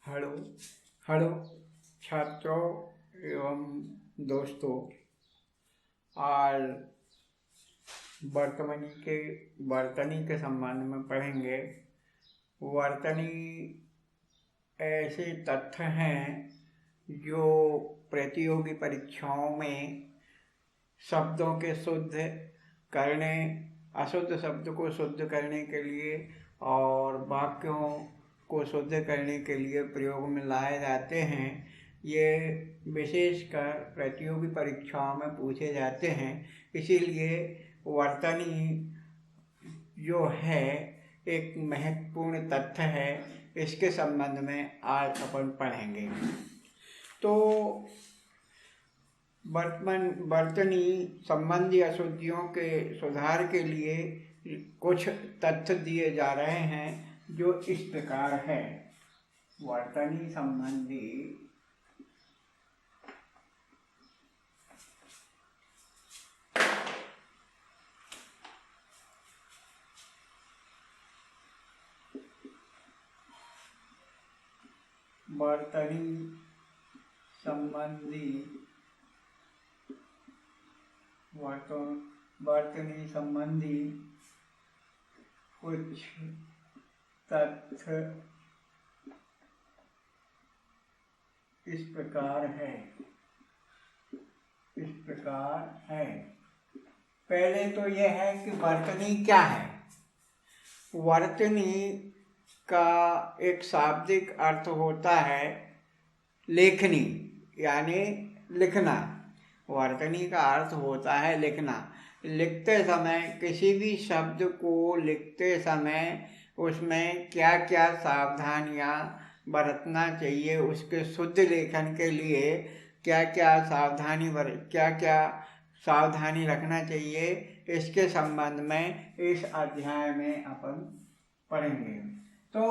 Hello hello छात्रों एवं दोस्तों। आज वर्तनी के संबंध में पढ़ेंगे। वर्तनी ऐसे तथ्य हैं जो प्रतियोगी परीक्षाओं में शब्दों के शुद्ध करने, अशुद्ध शब्द को शुद्ध करने के लिए और वाक्यों को शुद्ध करने के लिए प्रयोग में लाए जाते हैं। ये विशेषकर प्रतियोगी परीक्षाओं में पूछे जाते हैं। इसीलिए वर्तनी जो है एक महत्वपूर्ण तथ्य है। इसके संबंध में आज अपन पढ़ेंगे। तो वर्तनी संबंधी अशुद्धियों के सुधार के लिए कुछ तथ्य दिए जा रहे हैं जो इस प्रकार है। वर्तनी संबंधी कुछ तथ्य इस प्रकार है। पहले तो यह है कि वर्तनी क्या है। वर्तनी का एक शाब्दिक अर्थ होता है लेखनी, यानी लिखना। वर्तनी का अर्थ होता है लिखना। लिखते समय, किसी भी शब्द को लिखते समय उसमें क्या क्या सावधानियां बरतना चाहिए, उसके शुद्ध लेखन के लिए क्या क्या सावधानी रखना चाहिए, इसके संबंध में इस अध्याय में अपन पढ़ेंगे। तो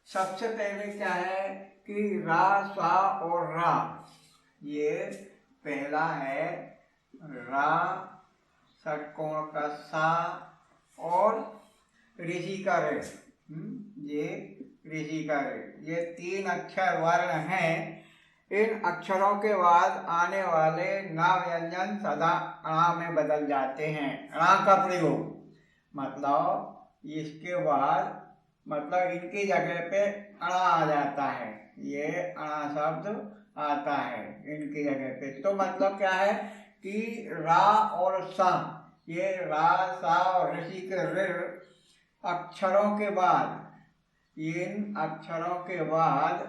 सबसे पहले क्या है कि रा, सा और रा। ये पहला है रा, षटकोण का सा और ऋषि का रे। ये ऋषि का रे। ये 3 अक्षर वर्ण हैं। इन अक्षरों के बाद आने वाले ना व्यंजन सदा अणा में बदल जाते हैं। अणा का प्रयोग मतलब इसके बाद इनकी जगह पे अणा आ जाता है। ये अणा शब्द आता है इनकी जगह पे। तो मतलब क्या है कि रा और सा, ये रा, सा और ऋषि के ऋ अक्षरों के बाद, इन अक्षरों के बाद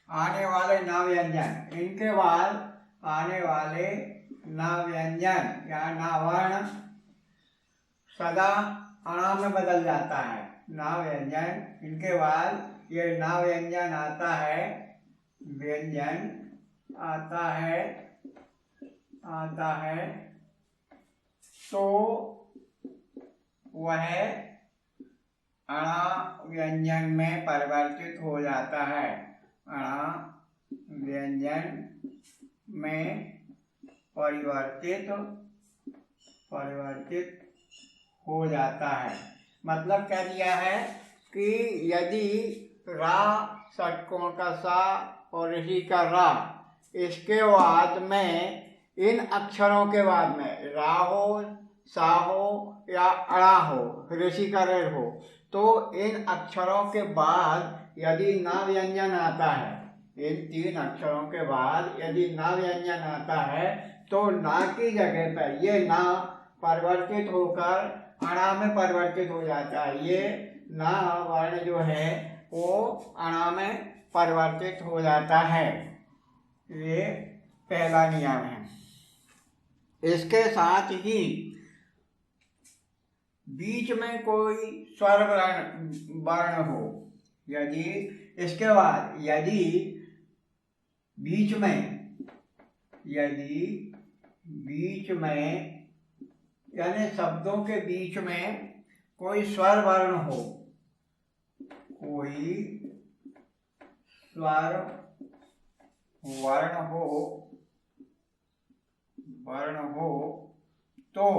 आने वाले न व्यंजन, इनके बाद आने वाले न व्यंजन या न वर्ण सदा अणा में बदल जाता है। न व्यंजन, इनके बाद ये न व्यंजन आता है, तो वह अणा व्यंजन में परिवर्तित हो जाता है। अणा व्यंजन में परिवर्तित हो जाता है। मतलब क्या दिया है कि यदि रा, षटकोण का सा और ऋषि का रा, इसके बाद में इन अक्षरों के बाद में रा हो, सा हो या अणा हो, ऋषि का ऋ हो, तो इन अक्षरों के बाद यदि ना व्यंजन आता है, इन 3 अक्षरों के बाद यदि ना व्यंजन आता है तो ना की जगह पर ये ना परिवर्तित होकर अणा में परिवर्तित हो जाता है। ये ना वर्ण जो है वो अणा में परिवर्तित हो जाता है। ये पहला नियम है। इसके साथ ही बीच में कोई स्वर वर्ण हो, यदि इसके बाद यदि बीच में यानी शब्दों के बीच में कोई स्वर वर्ण हो, वर्ण हो तो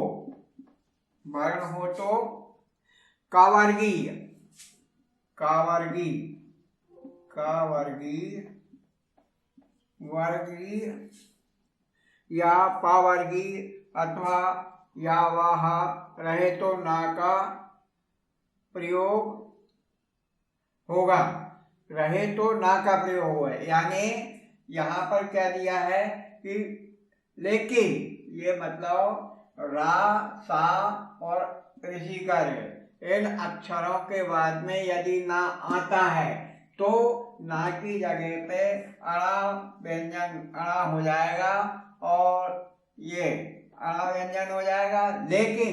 कावर्गीय वर्गीय या पावर्गीय अथवा या वाह रहे तो ना का प्रयोग होगा। रहे तो ना का प्रयोग हुआ है, यानी यहाँ पर क्या दिया है कि लेकिन ये मतलब रा, सा और ऋषि का रे, इन अक्षरों के बाद में यदि ना आता है तो ना की जगह पे अणा व्यंजन अणा हो जाएगा और ये अणा व्यंजन हो जाएगा। लेकिन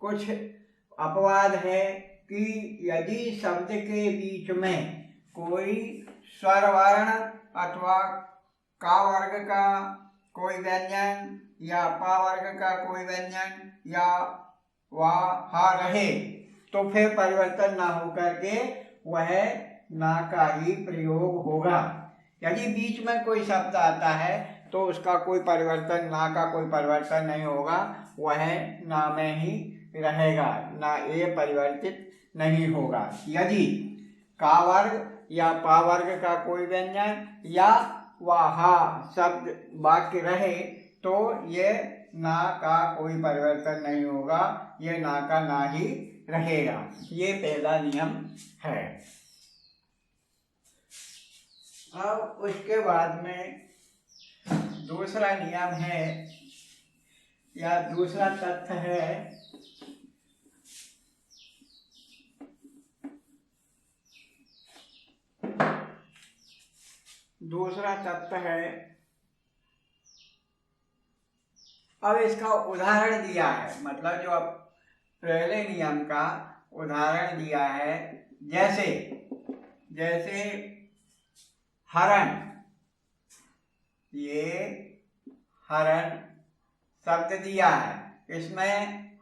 कुछ अपवाद है कि यदि शब्द के बीच में कोई स्वर वर्ण अथवा का वर्ग का कोई व्यंजन या पा वर्ग का कोई व्यंजन या वाह हा रहे तो फिर परिवर्तन ना होकर के वह ना का ही प्रयोग होगा। यदि बीच में कोई शब्द आता है तो उसका कोई परिवर्तन, ना का कोई परिवर्तन नहीं होगा, वह ना में ही रहेगा, ना ये परिवर्तित नहीं होगा। यदि का वर्ग या पा वर्ग का कोई व्यंजन या वाहा शब्द वाक्य रहे तो ये ना का कोई परिवर्तन नहीं होगा, ये ना का ना ही रहेगा। ये पहला नियम है। अब उसके बाद में दूसरा नियम है या दूसरा तथ्य है, दूसरा तत्व है। अब इसका उदाहरण दिया है, मतलब जो अब पहले नियम का उदाहरण दिया है, जैसे हरण, ये हरण शब्द दिया है, इसमें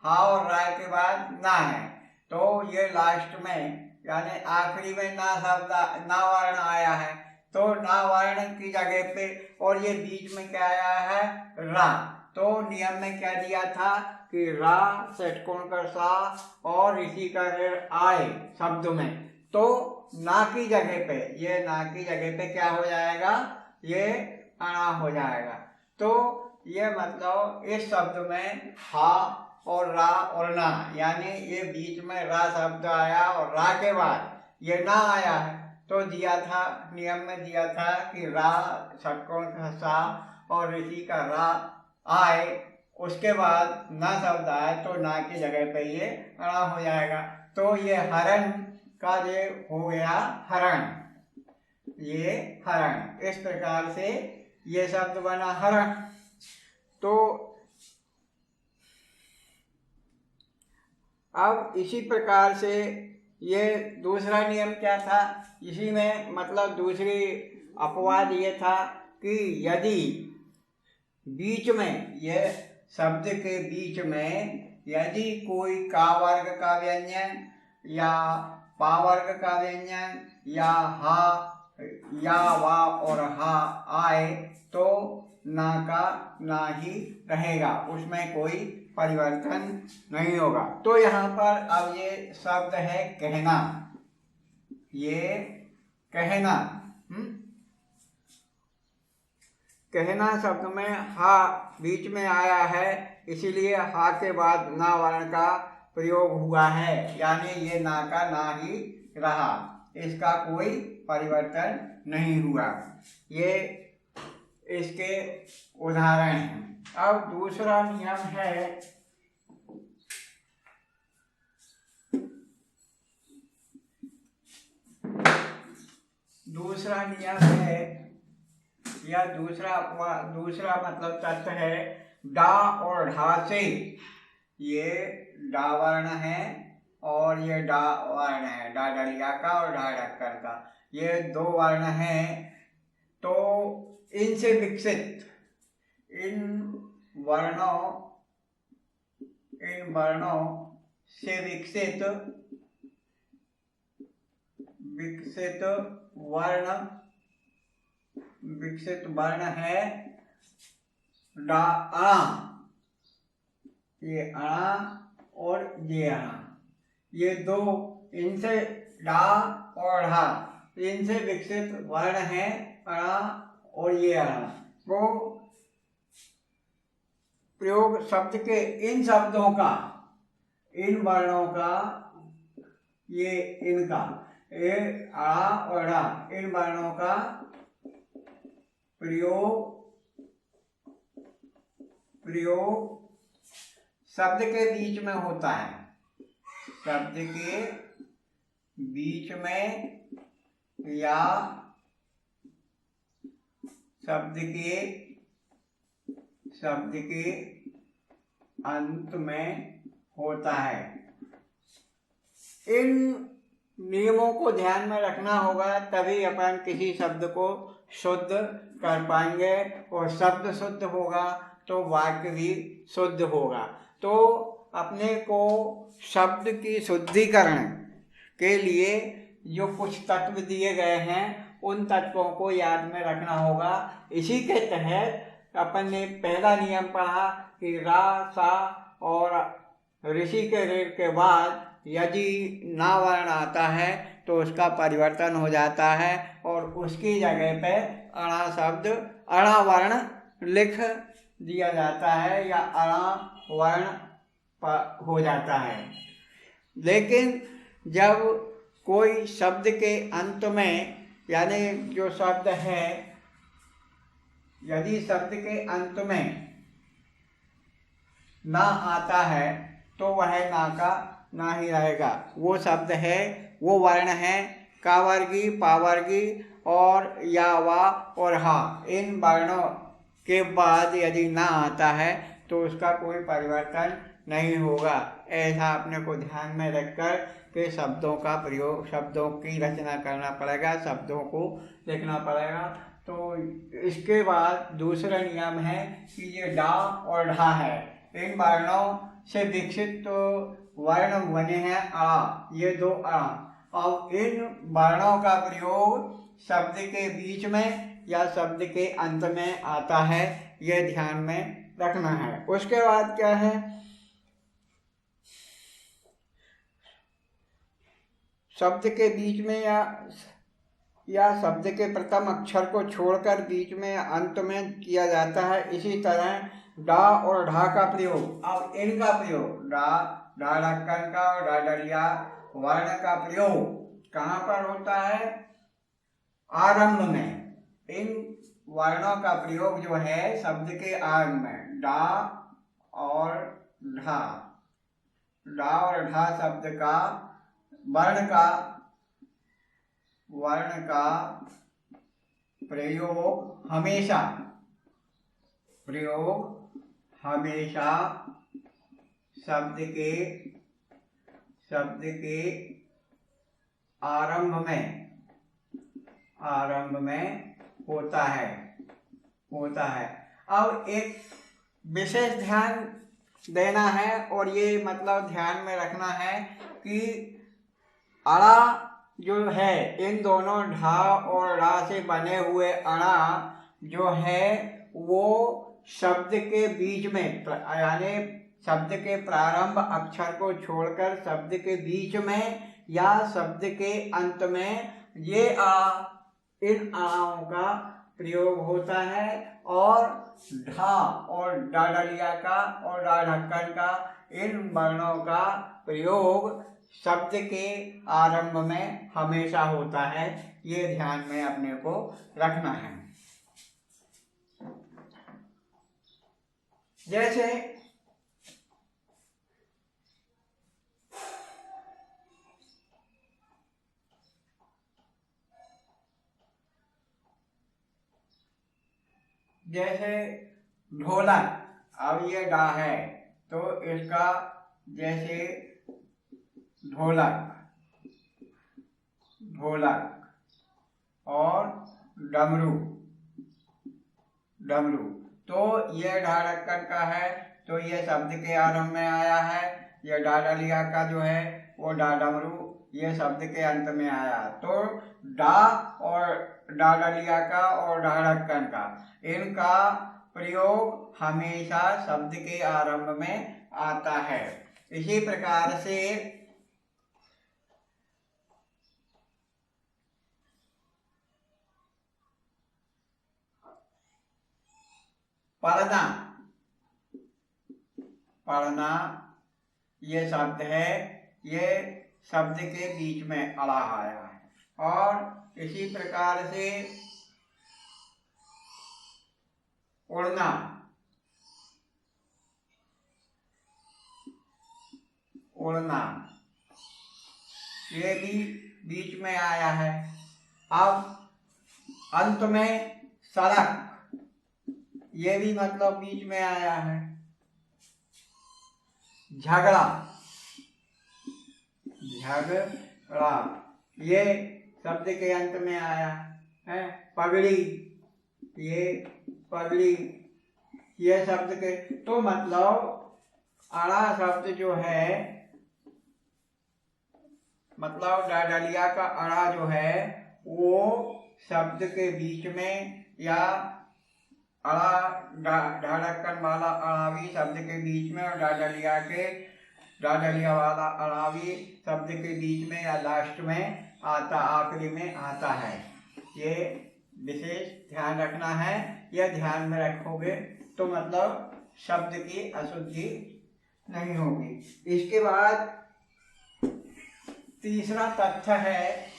हा और रा के बाद ना है, तो ये लास्ट में यानी आखिरी में ना शब्द ना वर्ण आया है, तो ना वर्ण की जगह पे और ये बीच में क्या आया है रा, तो नियम में क्या दिया था कि रा षटकोण का सा और इसी का आए शब्द में, तो ना की जगह पे, ये ना की जगह पे क्या हो जाएगा, ये अणा हो जाएगा। तो ये मतलब इस शब्द में हा और रा और ना, यानी ये बीच में रा शब्द आया और रा के बाद ये ना आया है, तो दिया था नियम में दिया था कि रा षटकोण का सा और ऋषि का रा आए, उसके बाद ना शब्द आए तो ना की जगह पे ये अणा हो जाएगा। तो ये हरण का ये हो गया हरण, ये हरण, इस प्रकार से ये शब्द बना हरण। तो अब इसी प्रकार से ये दूसरा नियम क्या था, इसी में मतलब दूसरी अपवाद ये था कि यदि बीच में, ये शब्द के बीच में यदि कोई का वर्ग का व्यंजन या पा वर्ग का व्यंजन या हा या वा और हा आए तो ना का ना ही रहेगा, उसमें कोई परिवर्तन नहीं होगा। तो यहाँ पर अब ये शब्द है कहना, ये कहना, कहना शब्द में हा बीच में आया है, इसीलिए हा के बाद ना वर्ण का प्रयोग हुआ है, यानी ये ना का ना ही रहा, इसका कोई परिवर्तन नहीं हुआ। ये इसके उदाहरण हैं। अब दूसरा नियम है, दूसरा नियम है या दूसरा मतलब तत्व है डा और ढा से, ये डा वर्ण है और ये डा वर्ण है, डा डलिया का और ढा डक्कर का, ये दो वर्ण हैं। तो इनसे विकसित, इन वर्णों से विकसित वर्ण है डा अणा, ये अणा और ये अणा, ये दो, इनसे डा और ढा, इनसे विकसित वर्ण है अणा और ये अणा। वो प्रयोग शब्द के इन शब्दों का, इन वर्णों का, ये इनका, ये आ और ढा, इन वर्णों का प्रयोग शब्द के बीच में होता है, शब्द के बीच में या शब्द के अंत में होता है। इन नियमों को ध्यान में रखना होगा, तभी अपन किसी शब्द को शुद्ध कर पाएंगे, और शब्द शुद्ध होगा तो वाक्य भी शुद्ध होगा। तो अपने को शब्द की शुद्धिकरण के लिए जो कुछ तत्व दिए गए हैं, उन तत्वों को याद में रखना होगा। इसी के तहत अपन ने पहला नियम पढ़ा कि रा, सा और ऋषि के ऋ के बाद यदि ना वर्ण आता है तो उसका परिवर्तन हो जाता है, और उसकी जगह पे अणा शब्द, अणा वर्ण लिख दिया जाता है या अणा वर्ण हो जाता है। लेकिन जब कोई शब्द के अंत में, यानी जो शब्द है, यदि शब्द के अंत में ना आता है तो वह ना का ना ही रहेगा। वो शब्द है, वो वर्ण है कावर्गी, पावर्गी और या, वा और हा, इन वर्णों के बाद यदि ना आता है तो उसका कोई परिवर्तन नहीं होगा। ऐसा अपने को ध्यान में रखकर के शब्दों का प्रयोग, शब्दों की रचना करना पड़ेगा, शब्दों को लिखना पड़ेगा। तो इसके बाद दूसरा नियम है कि ये डा और ढा है, इन वर्णों से विकसित तो वर्ण बने हैं आ, ये दो आ। अब इन वर्णों का प्रयोग शब्द के बीच में या शब्द के अंत में आता है, यह ध्यान में रखना है। उसके बाद क्या है, शब्द के बीच में या शब्द के प्रथम अक्षर को छोड़कर बीच में या अंत में किया जाता है। इसी तरह डा और ढा का प्रयोग, अब इनका प्रयोग डा, डा ढक्कन का और डा डलिया वर्ण का प्रयोग कहाँ पर होता है? आरंभ में। इन वर्णों का प्रयोग जो है शब्द के आरंभ में, डा और ढा, डा और ढा शब्द का वर्ण का प्रयोग हमेशा शब्द के आरंभ में होता है। अब एक विशेष ध्यान देना है, और ये मतलब ध्यान में रखना है कि अणा जो है, इन दोनों ढा और रा से बने हुए अणा जो है वो शब्द के बीच में, यानी शब्द के प्रारंभ अक्षर को छोड़कर शब्द के बीच में या शब्द के अंत में ये इन अणाओं का प्रयोग होता है, और ढा और डा डलिया का और डा ढक्कन का, इन वर्णों का प्रयोग शब्द के आरंभ में हमेशा होता है। ये ध्यान में अपने को रखना है। जैसे ढोलक, अब ये डा है तो इसका जैसे ढोलक और डमरू, तो ये ढा ढक्कन का है तो ये शब्द के आरंभ में आया है। ये डा डलिया का जो है वो डा डमरू, ये शब्द के अंत में आया। तो डा और डा डलिया का और ढा ढक्कन का, इनका प्रयोग हमेशा शब्द के आरंभ में आता है। इसी प्रकार से पढ़ना, पढ़ना ये शब्द है, ये शब्द के बीच में अड़ा आया है। और इसी प्रकार से उड़ना, उड़ना ये भी बीच में आया है। अब अंत में सड़क, ये भी मतलब बीच में आया है। झगड़ा, झगड़ा ये शब्द के अंत में आया है। पगड़ी, ये पगड़ी ये शब्द के, तो मतलब अड़ा शब्द जो है, मतलब डाडलिया का अड़ा जो है वो शब्द के बीच में, या अड़ा ढाढ़क्कन वाला अड़ा भी शब्द के बीच में, और डाडलिया वाला अड़ा भी शब्द के बीच में या लास्ट में आता, आखिरी में आता है। ये विशेष ध्यान रखना है। यह ध्यान में रखोगे तो मतलब शब्द की अशुद्धि नहीं होगी। इसके बाद तीसरा तथ्य है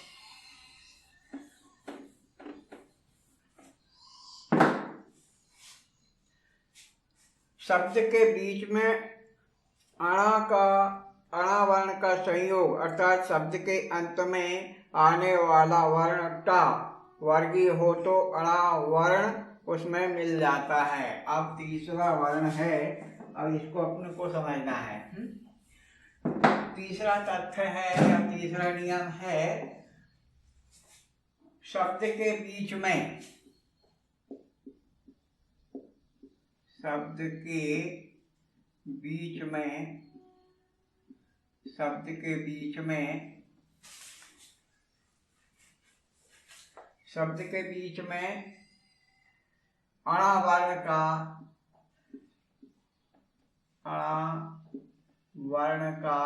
शब्द के बीच में अणा वर्ण का संयोग, अर्थात शब्द के अंत में आने वाला वर्ण टा वर्गीय हो तो अणा वर्ण उसमें मिल जाता है। अब तीसरा वर्ण है, अब इसको अपने को समझना है। तीसरा तथ्य है या तीसरा नियम है, शब्द के बीच में, शब्द के बीच में, शब्द के बीच में, शब्द के बीच में अणा वर्ण का, अणा वर्ण का,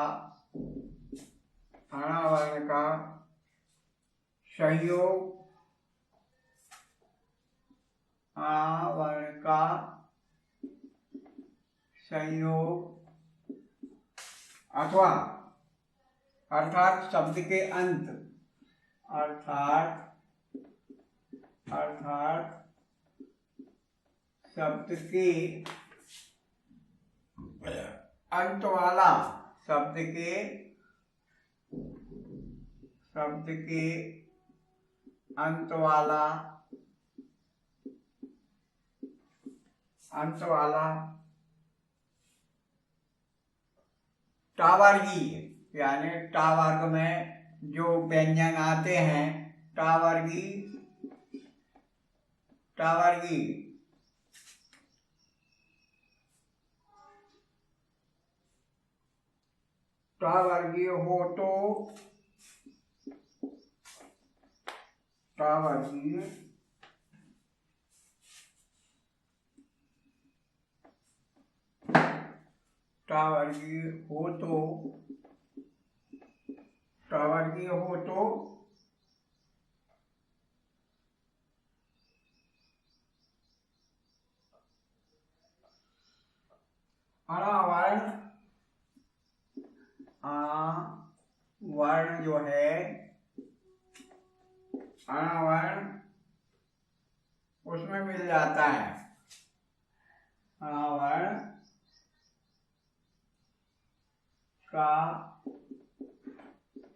अणा वर्ण का संयोग, अणा वर्ण का संयोग अथवा अर्थात शब्द के अंत, अर्थात शब्द के अंत वाला, शब्द के अंत वाला टावर्गीय, यानी टावर्ग में जो व्यंजन आते हैं, टावर्गीय हो तो टावर्गीय हो तो वर्ण जो है, वर्ण उसमें मिल जाता है। वर्ण का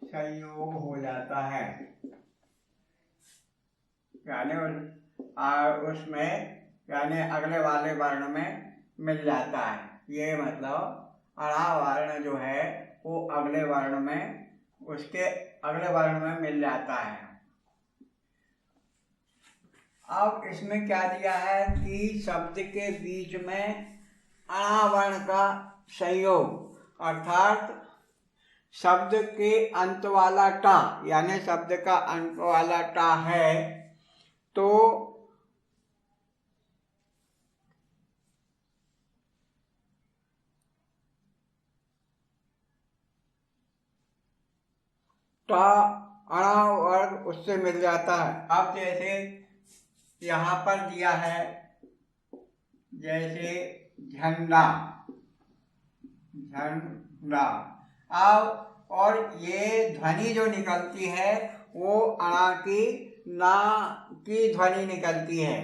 संयोग हो जाता है, यानी उसमें यानी अगले वाले वर्ण में मिल जाता है। ये मतलब अणा वर्ण जो है वो अगले वर्ण में, उसके अगले वर्ण में मिल जाता है। अब इसमें क्या दिया है कि शब्द के बीच में अणा वर्ण का संयोग, अर्थात शब्द के अंत वाला टा, यानी शब्द का अंत वाला टा है तो टा अणा वर्ग उससे मिल जाता है। अब जैसे यहाँ पर दिया है, जैसे झंडा, झंडा। अब और ये ध्वनि जो निकलती है वो अणा की ना की ध्वनि निकलती है,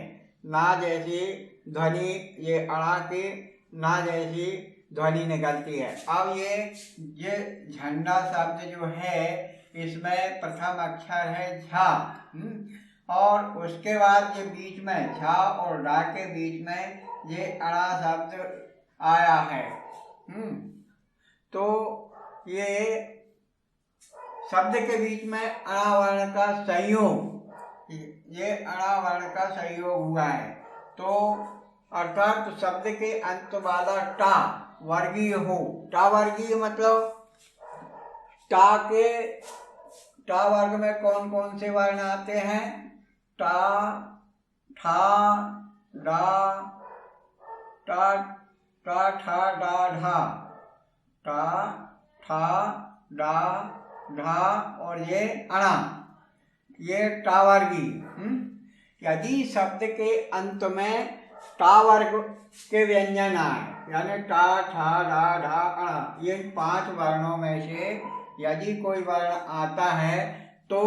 ना जैसी ध्वनि, ये अणा की ना जैसी ध्वनि निकलती है। अब ये झंडा शब्द जो है इसमें प्रथम अक्षर है झा, और उसके बाद ये बीच में झा और डा के बीच में ये अणा शब्द आया है। तो ये शब्द के बीच में अणा वर्ण का संयोग, ये अणा वर्ण का संयोग हुआ है। तो अर्थात शब्द के अंत वाला टा वर्गीय हो। टा वर्गीय मतलब टा वर्ग में कौन कौन से वर्ण आते हैं? टा, ठा, डा, टा, टा, ठा, डा, ढा, टा, ठा, डा, ढा और ये अणा, ये टा वर्गी। यदि शब्द के अंत में टा वर्ग के व्यंजन आए, यानी टा, ठा, डा, ढा, अणा, ये 5 वर्णों में से यदि कोई वर्ण आता है तो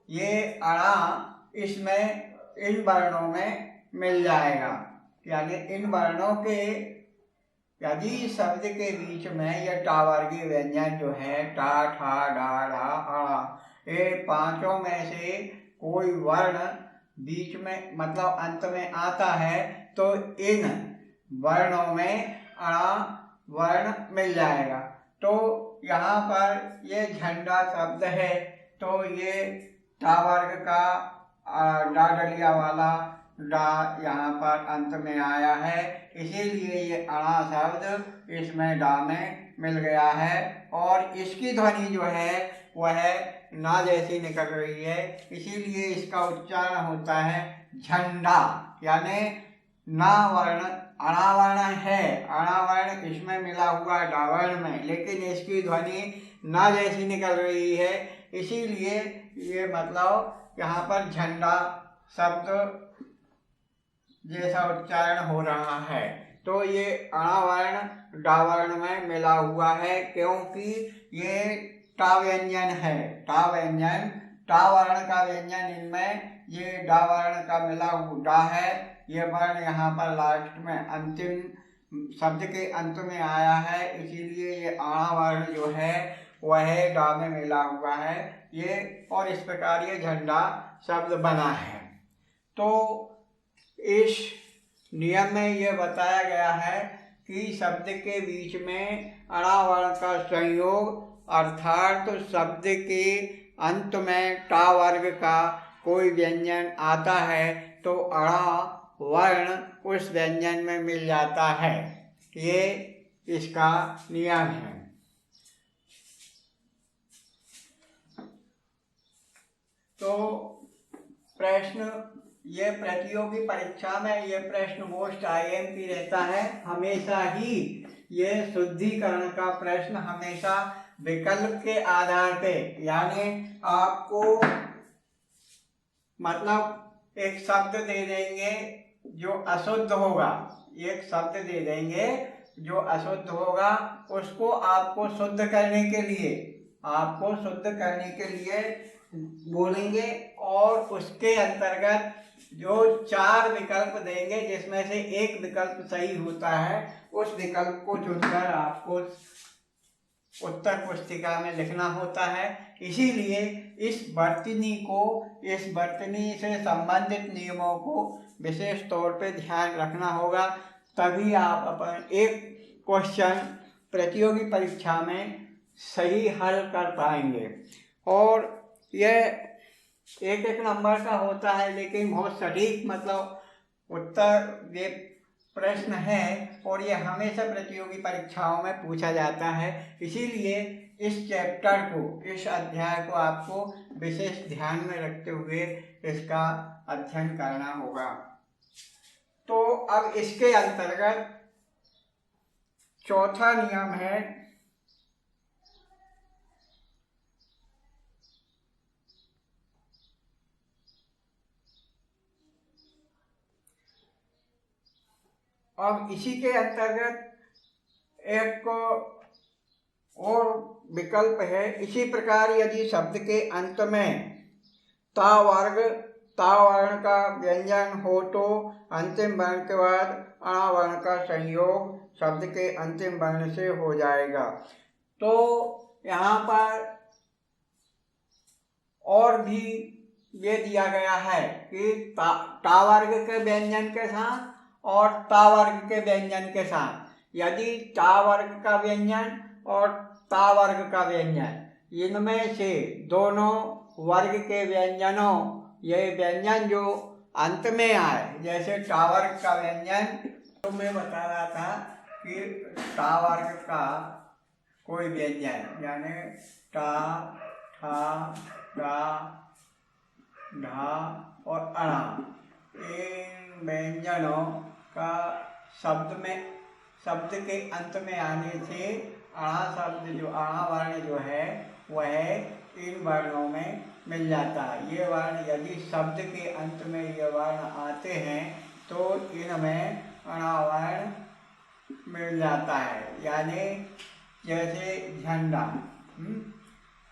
ये अणा इसमें इन वर्णों में मिल जाएगा। यानी इन वर्णों के यदि शब्द के बीच में यह टा वर्गीय व्यंजन जो है टा, ठा, डा, ढा, अणा, ये 5 में से कोई वर्ण बीच में मतलब अंत में आता है तो इन वर्णों में अणा वर्ण मिल जाएगा। तो यहाँ पर ये झंडा शब्द है तो ये टा वर्ग का डा डलिया वाला डा यहाँ पर अंत में आया है, इसीलिए ये अणा शब्द इसमें डा में मिल गया है। और इसकी ध्वनि जो है वह ना जैसी निकल रही है, इसीलिए इसका उच्चारण होता है झंडा। यानी ना वर्ण अणा वर्ण है, अणा वर्ण इसमें मिला हुआ है डावर्ण में, लेकिन इसकी ध्वनि ना जैसी निकल रही है, इसीलिए ये मतलब यहाँ पर झंडा शब्द जैसा उच्चारण हो रहा है। तो ये अणा वर्ण डावर्ण में मिला हुआ है, क्योंकि ये टा व्यंजन है। टा व्यंजन, टा वर्ण का व्यंजन इनमें ये डा वर्ण का मिला हुआ डा है। ये वर्ण यहाँ पर लास्ट में अंतिम शब्द के अंत में आया है, इसीलिए ये अणा वर्ण जो है वह डा में मिला हुआ है ये, और इस प्रकार ये झंडा शब्द बना है। तो इस नियम में यह बताया गया है कि शब्द के बीच में अणा वर्ण का संयोग अर्थात तो शब्द के अंत में टा वर्ग का कोई व्यंजन आता है तो अणा वर्ण उस व्यंजन में मिल जाता है, ये इसका नियम है। तो प्रश्न, ये प्रतियोगी परीक्षा में ये प्रश्न मोस्ट IMP रहता है हमेशा ही। ये शुद्धिकरण का प्रश्न हमेशा विकल्प के आधार पे, यानी आपको मतलब एक शब्द दे देंगे जो अशुद्ध होगा, एक शब्द दे देंगे जो अशुद्ध होगा, उसको आपको शुद्ध करने के लिए, आपको शुद्ध करने के लिए बोलेंगे और उसके अंतर्गत जो 4 विकल्प देंगे जिसमें से एक विकल्प सही होता है, उस विकल्प को चुनकर आपको उत्तर पुस्तिका में लिखना होता है। इसीलिए इस वर्तनी से संबंधित नियमों को विशेष तौर पे ध्यान रखना होगा, तभी आप अपन एक क्वेश्चन प्रतियोगी परीक्षा में सही हल कर पाएंगे। और यह एक नंबर का होता है, लेकिन बहुत सटीक मतलब उत्तर ये प्रश्न है और ये हमेशा प्रतियोगी परीक्षाओं में पूछा जाता है। इसीलिए इस चैप्टर को, इस अध्याय को आपको विशेष ध्यान में रखते हुए इसका अध्ययन करना होगा। तो अब इसके अंतर्गत चौथा नियम है अब इसी के अंतर्गत एक और विकल्प है। इसी प्रकार यदि शब्द के अंत में ता वर्ण का व्यंजन हो तो अंतिम वर्ण के बाद अणा वर्ण का संयोग शब्द के अंतिम वर्ण से हो जाएगा। तो यहाँ पर और भी ये दिया गया है कि ता वर्ग के व्यंजन के साथ और ता वर्ग के व्यंजन के साथ, यदि ता वर्ग का व्यंजन और ता वर्ग का व्यंजन, इनमें से दोनों वर्ग के व्यंजनों, ये व्यंजन जो अंत में आए, जैसे टा वर्ग का व्यंजन, तो मैं बता रहा था कि टा वर्ग का कोई व्यंजन यानी टा, ठा, गा, ढा और अणा, इन व्यंजनों का शब्द के अंत में आने से अणा वर्ण जो है वह इन वर्णों में मिल जाता है। ये वर्ण यदि शब्द के अंत में ये वर्ण आते हैं तो इनमें अणा वर्ण मिल जाता है। यानी जैसे झंडा,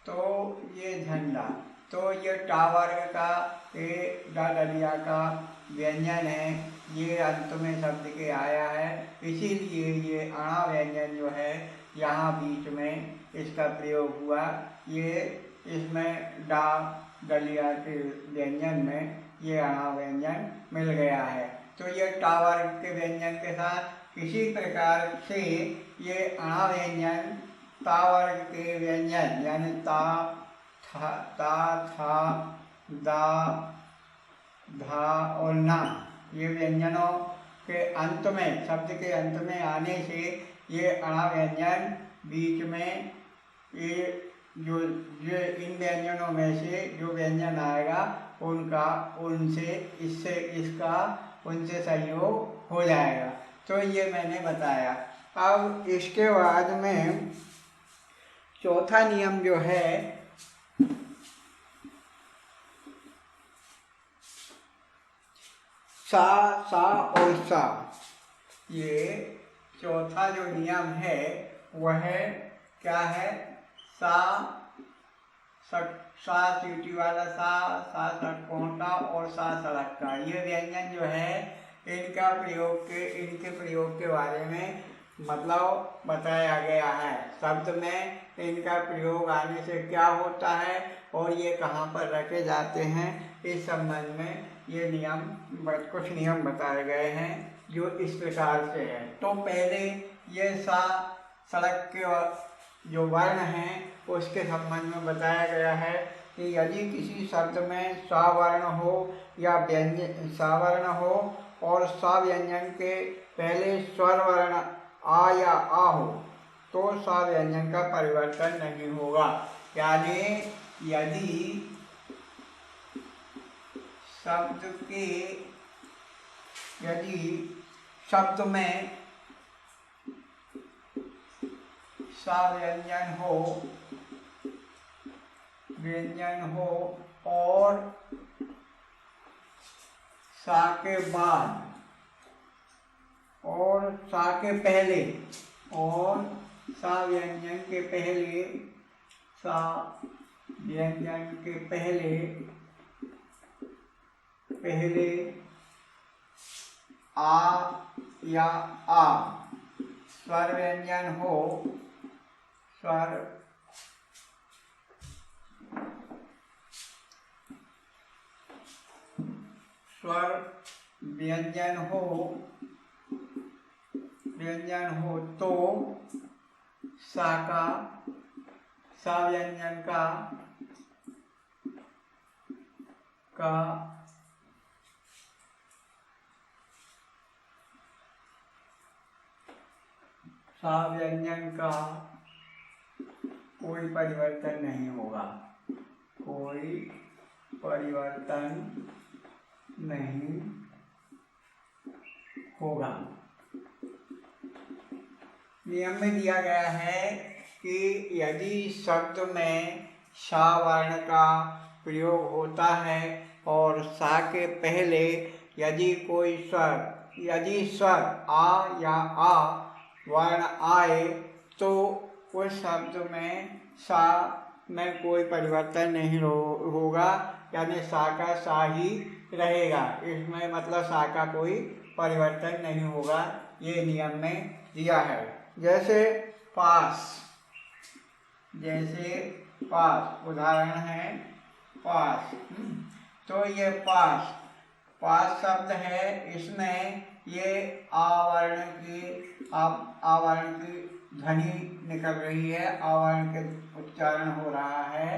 तो ये झंडा, तो ये टा वर्ग का डलिया का व्यंजन है, ये अंत में शब्द के आया है, इसीलिए ये अणा व्यंजन जो है यहाँ बीच में इसका प्रयोग हुआ। ये इसमें डलिया के व्यंजन में ये अणा व्यंजन मिल गया है। तो ये टा वर्ग के व्यंजन के साथ इसी प्रकार से ये अणा व्यंजन ता वर्ग के व्यंजन यानी ता, था, दा, धा और ना, ये व्यंजनों के अंत में, शब्द के अंत में आने से ये अणा व्यंजन बीच में ये जो इन व्यंजनों में से जो व्यंजन आएगा उनसे संयोग हो जाएगा। तो ये मैंने बताया। अब इसके बाद में चौथा नियम जो है सा और सा, ये चौथा जो नियम है वह क्या है? सा सीटी वाला सा षट्कोणा और सा सड़का, ये व्यंजन जो है इनके प्रयोग के बारे में मतलब बताया गया है। शब्द में इनका प्रयोग आने से क्या होता है और ये कहाँ पर रखे जाते हैं, इस संबंध में ये कुछ नियम बताए गए हैं जो इस प्रकार से है। तो पहले ये सा सड़क के जो वर्ण हैं उसके संबंध में बताया गया है कि यदि किसी शब्द में सा वर्ण हो या व्यंजन सा वर्ण हो और सा व्यंजन के पहले स्वर वर्ण आ या आ हो तो सा व्यंजन का परिवर्तन नहीं होगा। यानी यदि शब्द में सा व्यंजन हो और सा के बाद और सा के पहले और सा व्यंजन के पहले आ या आ स्वर व्यंजन हो, स्वर व्यंजन हो तो सा व्यंजन का कोई परिवर्तन नहीं होगा, कोई परिवर्तन नहीं होगा। नियम में दिया गया है कि यदि शब्द में सा वर्ण का प्रयोग होता है और सा के पहले यदि कोई स्वर यदि स्वर आ या आ वर्ण आए तो उस शब्द में सा में कोई परिवर्तन नहीं होगा, यानी सा का सा ही रहेगा। इसमें मतलब सा का कोई परिवर्तन नहीं होगा, ये नियम में दिया है। जैसे पास, जैसे पास उदाहरण है पास। तो ये पास पास शब्द है, इसमें ये आवर्ण की ध्वनि निकल रही है, आवर्ण के उच्चारण हो रहा है,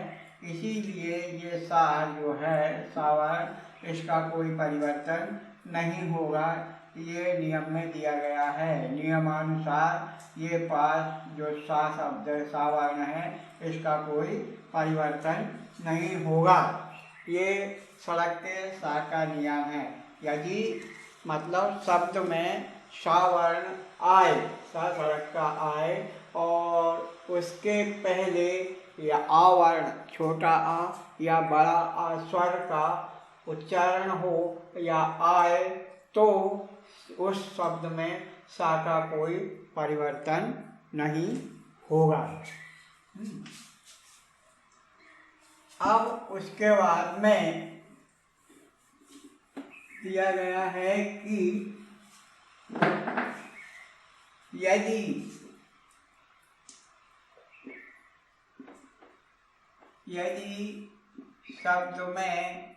इसीलिए ये सा जो है सावर्ण, इसका कोई परिवर्तन नहीं होगा, ये नियम में दिया गया है। नियमानुसार ये पास जो सा शब्द सावर्ण है, इसका कोई परिवर्तन नहीं होगा। ये सड़क के सा का नियम है। यदि मतलब शब्द में सा वर्ण आए, सा सड़क का आए और उसके पहले या आ वर्ण, छोटा आ या बड़ा आ स्वर का उच्चारण हो या आए, तो उस शब्द में सा का कोई परिवर्तन नहीं होगा। अब उसके बाद में दिया गया है कि यदि शब्द में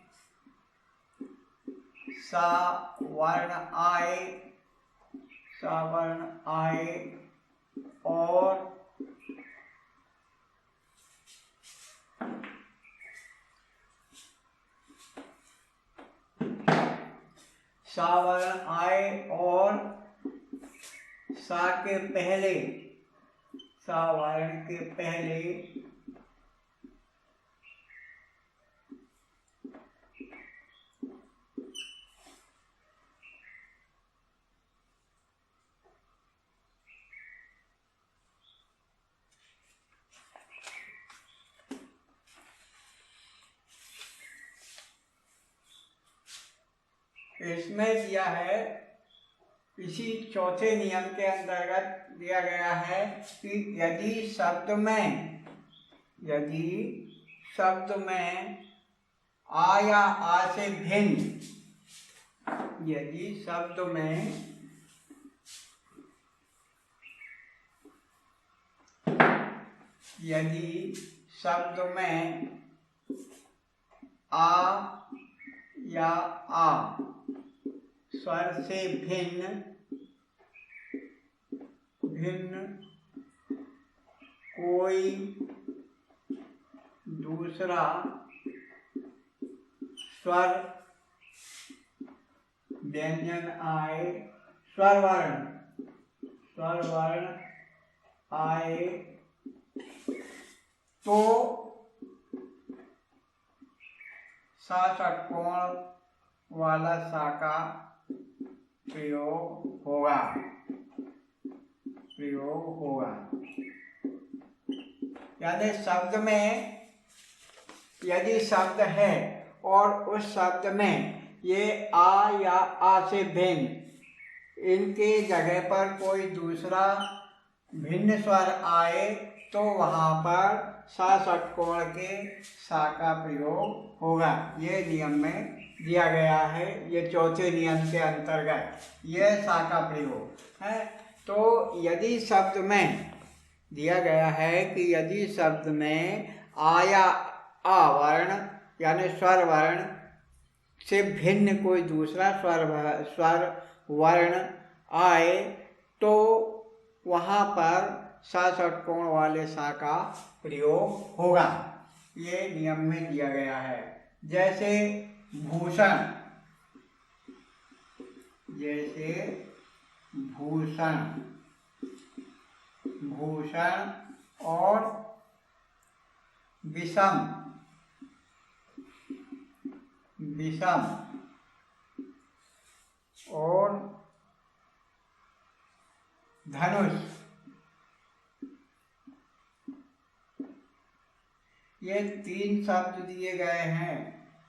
सा वर्ण आए और सा वर्ण आए और सा के पहले, सा वर्ण के पहले इसमें दिया है, इसी चौथे नियम के अंतर्गत दिया गया है कि यदि शब्द में आ या आ से भिन्न, यदि शब्द में आ या आ स्वर से भिन्न कोई दूसरा स्वर व्यंजन आए, स्वर वर्ण आए, तो सा षटकोण वाला सा का प्रयोग होगा। यानी शब्द में यदि शब्द है और उस शब्द में ये आ या आ से भिन्न, इनके जगह पर कोई दूसरा भिन्न स्वर आए, तो वहाँ पर सा षटकोण के सा का प्रयोग होगा। ये नियम में दिया गया है, ये चौथे नियम के अंतर्गत ये सा का प्रयोग है। तो यदि शब्द में दिया गया है कि यदि शब्द में आ या आ वर्ण यानी स्वर वर्ण से भिन्न कोई दूसरा स्वर वर्ण आए, तो वहाँ पर सा षटकोण वाले सा का प्रयोग होगा। ये नियम में दिया गया है। जैसे भूषण, भूषण और विषम और धनुष, ये तीन शब्द दिए गए हैं,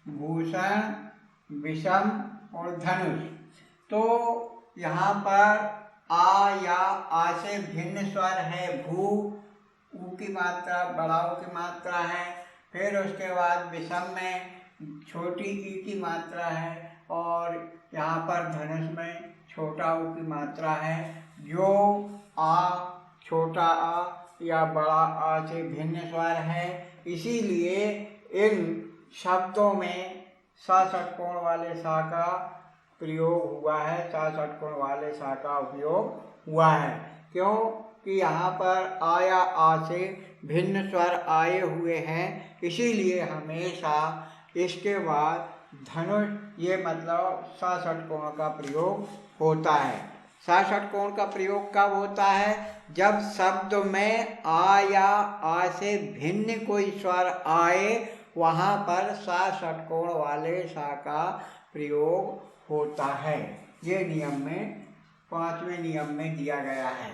भूषण, विषम और धनुष। तो यहाँ पर आ या आ से भिन्न स्वर है भू, ऊ की मात्रा बड़ा ऊ की मात्रा है। फिर उसके बाद विषम में छोटी ई की मात्रा है और यहाँ पर धनुष में छोटा ऊ की मात्रा है। जो आ, छोटा आ या बड़ा आ से भिन्न स्वर है, इसीलिए इन शब्दों में सा षटकोण वाले सा का प्रयोग हुआ है, सा षटकोण वाले सा का उपयोग हुआ है। क्यों कि यहाँ पर आ या आ से भिन्न स्वर आए हुए हैं, इसीलिए हमेशा इसके बाद धनुष ये मतलब सा षटकोण का प्रयोग होता है। सा षटकोण का प्रयोग कब होता है? जब शब्द में आ या आ से भिन्न कोई स्वर आए, वहाँ पर सा षटकोण वाले सा का प्रयोग होता है। ये नियम में 5वें नियम में दिया गया है।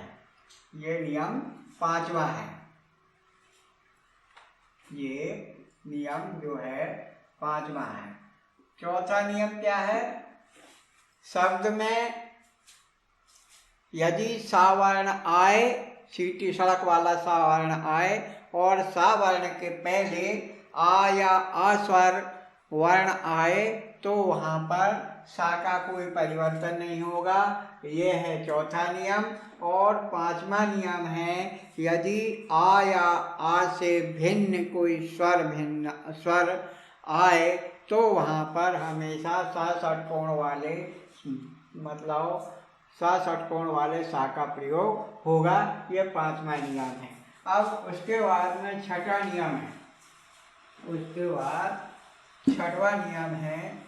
ये नियम 5वां है। ये नियम जो है 5वां है। चौथा नियम क्या है? शब्द में यदि सा वर्ण आए, सीटी सड़क वाला सा वर्ण आए और सा वर्ण के पहले आ या आ स्वर वर्ण आए, तो वहाँ पर सा का कोई परिवर्तन नहीं होगा। ये है चौथा नियम। और 5वां नियम है, यदि आ या आ से भिन्न कोई स्वर आए, तो वहाँ पर हमेशा सा षटकोण वाले मतलब सा षटकोण वाले सा का प्रयोग होगा। ये 5वां नियम है। अब उसके बाद में छठा नियम है। उसके बाद छठवां नियम है